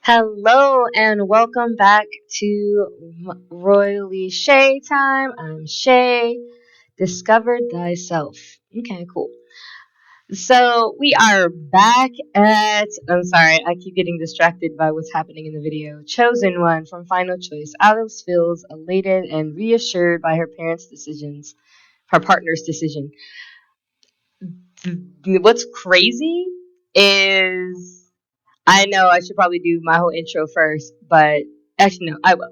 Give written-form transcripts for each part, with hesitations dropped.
Hello and welcome back to Royally Shay Time. I'm Shay. Discover thyself. Okay, cool. So we are back at. I'm sorry, I keep getting distracted by what's happening in the video. Chosen one from Final Choice. Alice feels elated and reassured by her parents' decisions, her partner's decision. What's crazy is I know I should probably do my whole intro first, but actually, no, I will.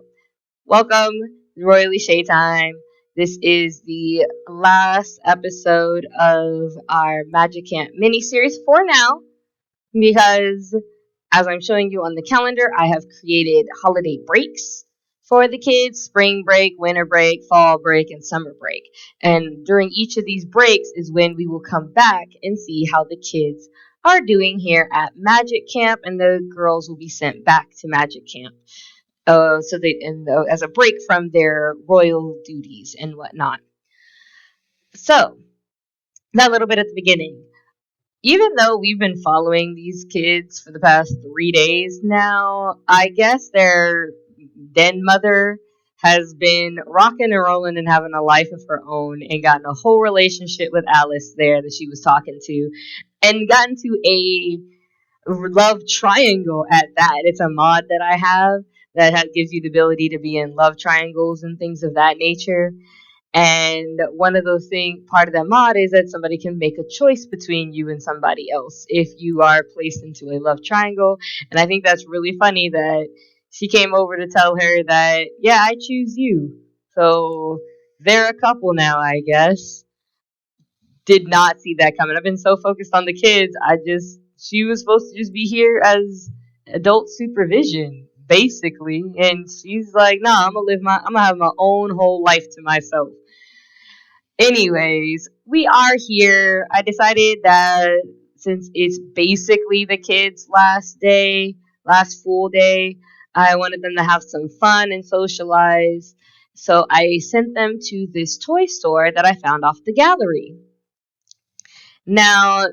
Welcome, Royally Shay Time. This is the last episode of our Magic Camp mini series for now, because as I'm showing you on the calendar, I have created holiday breaks for the kids: spring break, winter break, fall break, and summer break. And during each of these breaks is when we will come back and see how the kids are doing here at Magic Camp, and the girls will be sent back to Magic Camp. As a break from their royal duties and whatnot. So, that little bit at the beginning. Even though we've been following these kids for the past 3 days now, I guess their den mother has been rocking and rolling and having a life of her own and gotten a whole relationship with Alice there that she was talking to, and gotten to a love triangle at that. It's a mod that I have that gives you the ability to be in love triangles and things of that nature. And one of those things, part of that mod is that somebody can make a choice between you and somebody else if you are placed into a love triangle. And I think that's really funny that she came over to tell her that, yeah, I choose you. So they're a couple now, I guess. Did not see that coming. I've been so focused on the kids. She was supposed to just be here as adult supervision, basically. And she's like, nah, I'm gonna have my own whole life to myself. Anyways, we are here. I decided that since it's basically the kids' last day, last full day, I wanted them to have some fun and socialize. So I sent them to this toy store that I found off the gallery. Now,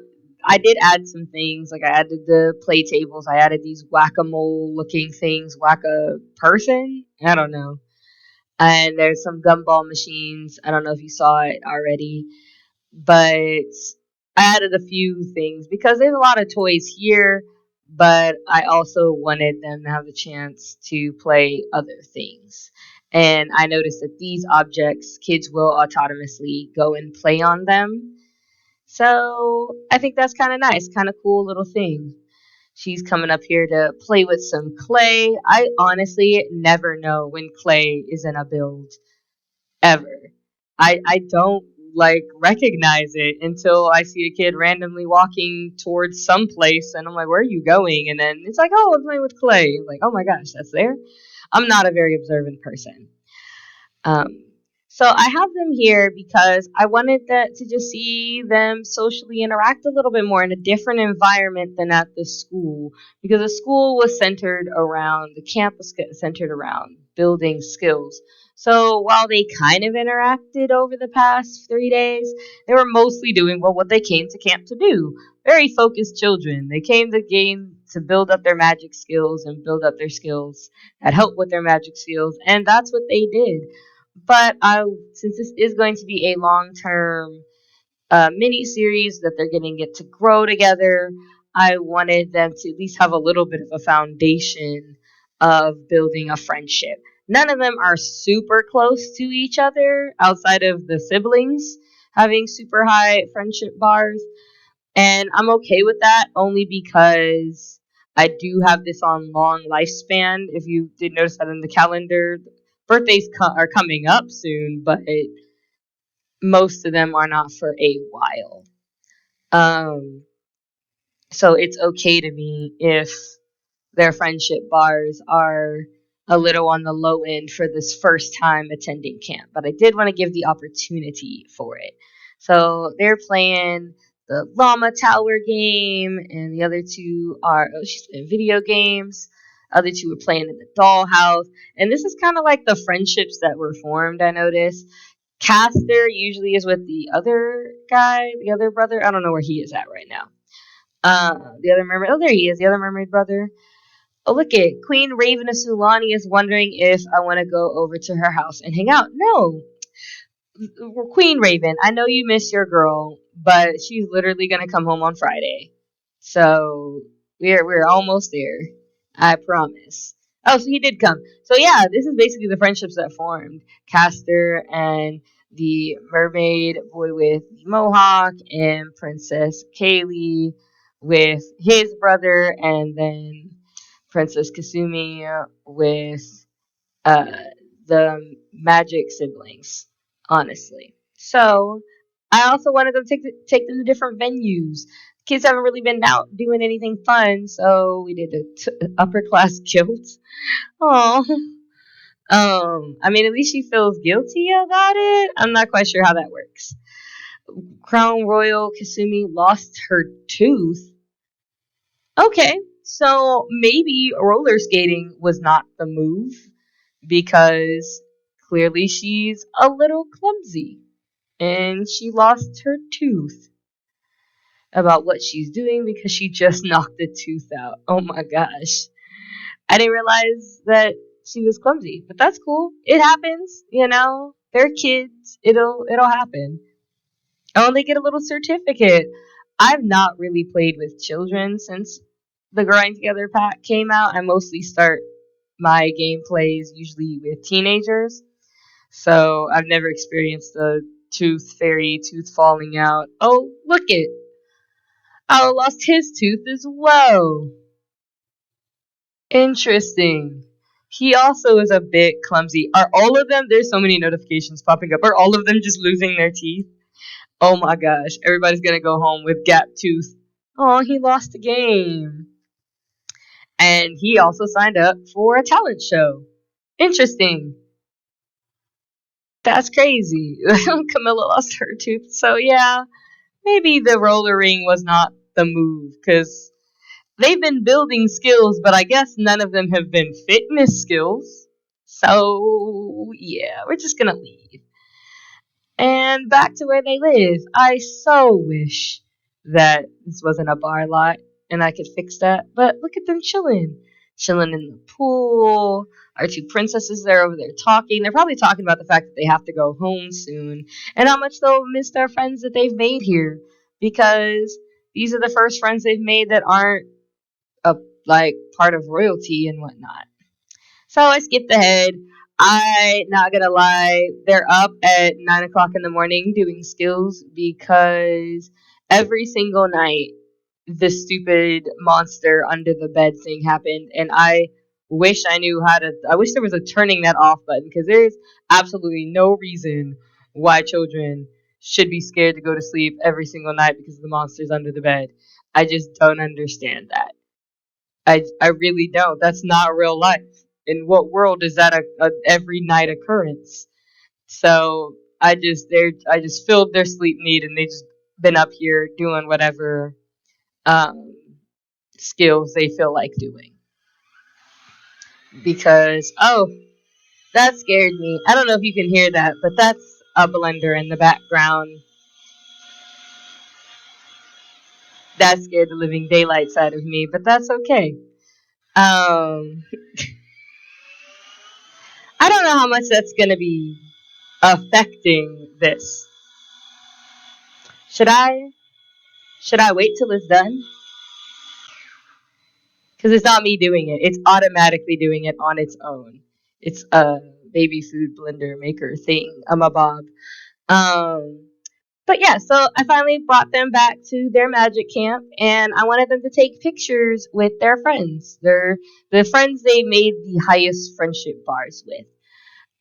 I did add some things, like I added the play tables, I added these whack-a-mole looking things, whack-a-person? I don't know. And there's some gumball machines. I don't know if you saw it already, but I added a few things because there's a lot of toys here, but I also wanted them to have the chance to play other things. And I noticed that these objects, kids will autonomously go and play on them. So I think that's kind of nice, kind of cool little thing. She's coming up here to play with some clay. I honestly never know when clay is in a build, ever. I don't like recognize it until I see a kid randomly walking towards some place and I'm like, where are you going? And then it's like, oh, I'm playing with clay. I'm like, oh my gosh, that's there. I'm not a very observant person. Um, so I have them here because I wanted that to just see them socially interact a little bit more in a different environment than at the school, because the school was centered around the campus, centered around building skills. So while they kind of interacted over the past 3 days, they were mostly doing what they came to camp to do. Very focused children. They came to game to build up their magic skills and build up their skills that help with their magic skills, and that's what they did. But since this is going to be a long-term mini series that they're going to get to grow together, I wanted them to at least have a little bit of a foundation of building a friendship. None of them are super close to each other outside of the siblings having super high friendship bars. And I'm okay with that only because I do have this on long lifespan. If you did notice that in the calendar, birthdays are coming up soon, but most of them are not for a while. Um, so it's okay to me if their friendship bars are a little on the low end for this first time attending camp. But I did want to give the opportunity for it. So they're playing the Llama Tower game, and the other two are she's playing video games. Other two were playing in the dollhouse, and this is kind of like the friendships that were formed. I noticed Caster usually is with the other guy, the other brother. I don't know where he is at right now. The other mermaid. Oh, there he is, the other mermaid brother. Oh, look it. Queen Raven of Sulani is wondering if I want to go over to her house and hang out. No, Queen Raven, I know you miss your girl, but she's literally gonna come home on Friday. So we're almost there. I promise. Oh, so he did come. So yeah, this is basically the friendships that formed. Castor and the mermaid boy with the mohawk, and Princess Kaylee with his brother, and then Princess Kasumi with uh, the magic siblings, honestly. So I also wanted them to take them to different venues. Kids haven't really been out doing anything fun, so we did a upper class guild. Oh, I mean, at least she feels guilty about it. I'm not quite sure how that works. Crown Royal Kasumi lost her tooth. Okay, so maybe roller skating was not the move because clearly she's a little clumsy and she lost her tooth about what she's doing because she just knocked the tooth out. Oh my gosh. I didn't realize that she was clumsy, but that's cool. It happens, you know. They're kids. It'll happen. Oh, they get a little certificate. I've not really played with children since the Growing Together pack came out. I mostly start my gameplays usually with teenagers. So I've never experienced a tooth fairy, tooth falling out. Oh, look it. Owl lost his tooth as well. Interesting. He also is a bit clumsy. Are all of them, there's so many notifications popping up, are all of them just losing their teeth? Oh my gosh, everybody's gonna go home with gap tooth. Oh, he lost the game. And he also signed up for a talent show. Interesting. That's crazy. Camilla lost her tooth. So yeah, maybe the roller ring was not the move because they've been building skills, but I guess none of them have been fitness skills. So yeah, we're just gonna leave. And back to where they live. I so wish that this wasn't a bar lot and I could fix that. But look at them chilling. Chilling in the pool. Our two princesses are over there talking. They're probably talking about the fact that they have to go home soon and how much they'll miss their friends that they've made here. Because these are the first friends they've made that aren't a like part of royalty and whatnot. So I skipped ahead. I not gonna lie, they're up at 9 o'clock in the morning doing skills because every single night the stupid monster under the bed thing happened, and I wish I knew how to. I wish there was a turning that off button because there's absolutely no reason why children should be scared to go to sleep every single night because of the monsters under the bed. I just don't understand that. I really don't. That's not real life. In what world is that a every night occurrence? So I just filled their sleep need and they just been up here doing whatever um, skills they feel like doing. Because that scared me. I don't know if you can hear that, but that's a blender in the background. That scared the living daylights out of me, but that's okay. Um, I don't know how much that's gonna be affecting this. Should I wait till it's done? Because it's not me doing it. It's automatically doing it on its own. It's a baby food blender maker thing. I'm a Bob. Um, but yeah, so I finally brought them back to their magic camp, and I wanted them to take pictures with their friends. They're the friends they made the highest friendship bars with.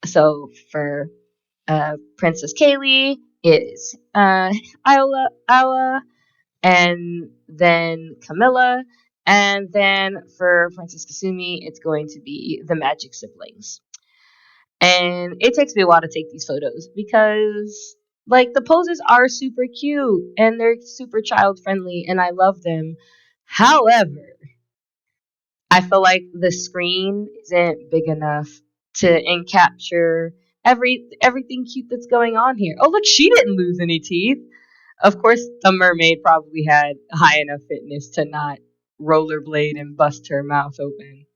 So for Princess Kaylee is Isla, and then Camilla, and then for Princess Kasumi, it's going to be the Magic Siblings. And it takes me a while to take these photos because, like, the poses are super cute and they're super child friendly, and I love them. However, I feel like the screen isn't big enough to capture everything cute that's going on here. Oh, look, she didn't lose any teeth. Of course, the mermaid probably had high enough fitness to not rollerblade and bust her mouth open.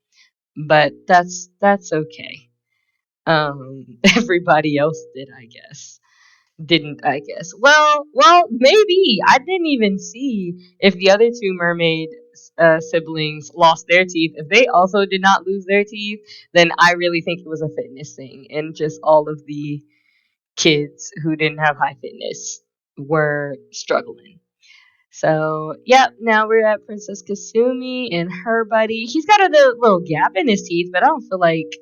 but that's okay. Everybody else did, I guess. Didn't, I guess. Well, maybe. I didn't even see if the other two mermaid siblings lost their teeth. If they also did not lose their teeth, then I really think it was a fitness thing, and just all of the kids who didn't have high fitness were struggling. So, yep, now we're at Princess Kasumi and her buddy. He's got a little gap in his teeth, but I don't feel like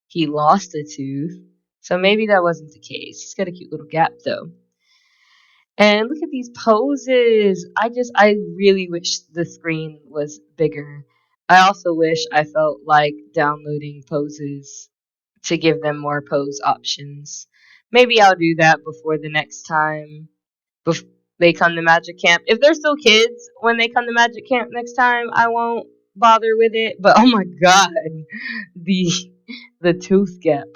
he lost a tooth. So maybe that wasn't the case. He's got a cute little gap though. And look at these poses. I really wish the screen was bigger. I also wish I felt like downloading poses to give them more pose options. Maybe I'll do that before the next time they come to Magic Camp. If they're still kids when they come to Magic Camp next time, I won't bother with it. But oh my god, the the tooth gap.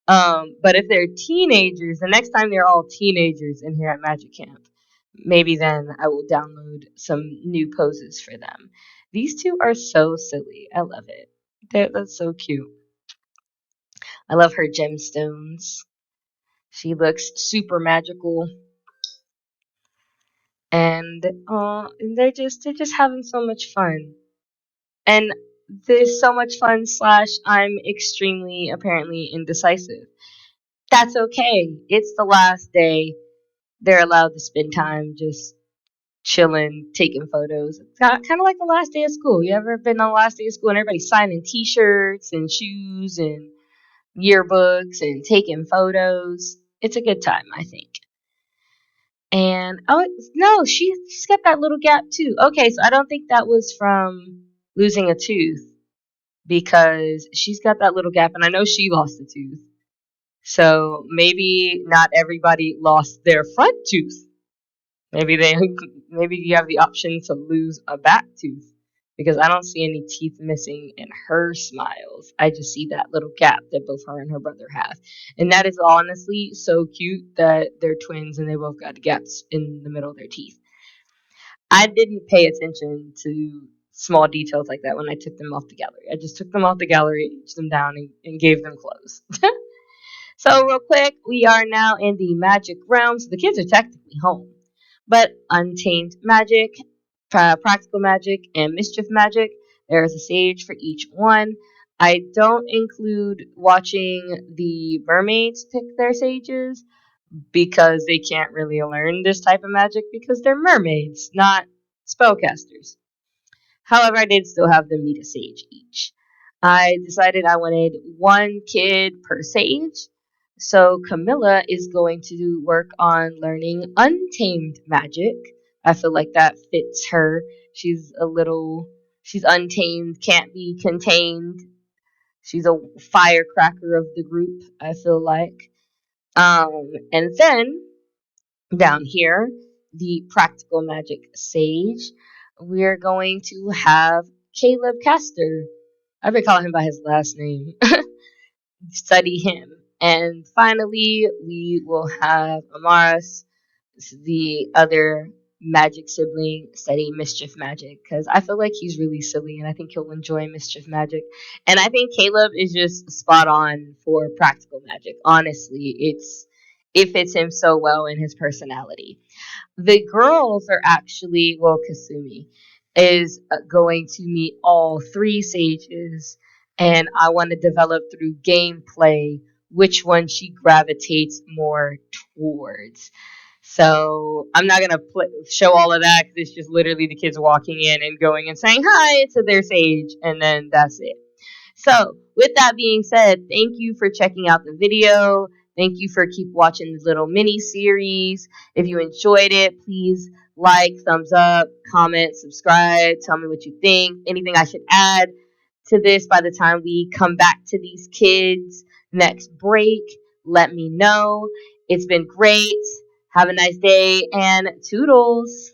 But if they're teenagers, the next time they're all teenagers in here at Magic Camp, maybe then I will download some new poses for them. These two are so silly. I love it. That's so cute. I love her gemstones. She looks super magical, and they're just having so much fun. And there's so much fun. Slash, I'm extremely apparently indecisive. That's okay. It's the last day. They're allowed to spend time just chilling, taking photos. It's kind of like the last day of school. You ever been on the last day of school and everybody's signing T-shirts and shoes and yearbooks and taking photos? It's a good time, I think. And oh no, she's got that little gap too. Okay, so I don't think that was from losing a tooth because she's got that little gap, and I know she lost a tooth. So maybe not everybody lost their front tooth. Maybe they maybe you have the option to lose a back tooth because I don't see any teeth missing in her smiles. I just see that little gap that both her and her brother have. And that is honestly so cute that they're twins and they both got gaps in the middle of their teeth. I didn't pay attention to small details like that when I took them off the gallery. I just took them off the gallery, aged them down, and gave them clothes. So, real quick, we are now in the magic realm. So, the kids are technically home. But untamed magic, practical magic, and mischief magic, there is a sage for each one. I don't include watching the mermaids pick their sages because they can't really learn this type of magic because they're mermaids, not spellcasters. However, I did still have them meet a sage each. I decided I wanted one kid per sage. So Camilla is going to work on learning untamed magic. I feel like that fits her. She's untamed, can't be contained. She's a firecracker of the group, I feel like. And then down here, the practical magic sage, we're going to have Caleb Castor. I've been calling him by his last name. Study him. And finally, we will have Amaris, the other magic sibling, study mischief magic because I feel like he's really silly and I think he'll enjoy mischief magic. And I think Caleb is just spot on for practical magic. Honestly, it fits him so well in his personality. The girls are actually, well, Kasumi is going to meet all three sages, and I want to develop through gameplay which one she gravitates more towards. So I'm not gonna show all of that because it's just literally the kids walking in and going and saying hi to their sage, and then that's it. So with that being said, thank you for checking out the video. Thank you for keep watching this little mini series. If you enjoyed it, please like, thumbs up, comment, subscribe. Tell me what you think. Anything I should add to this by the time we come back to these kids next break, let me know. It's been great. Have a nice day and toodles.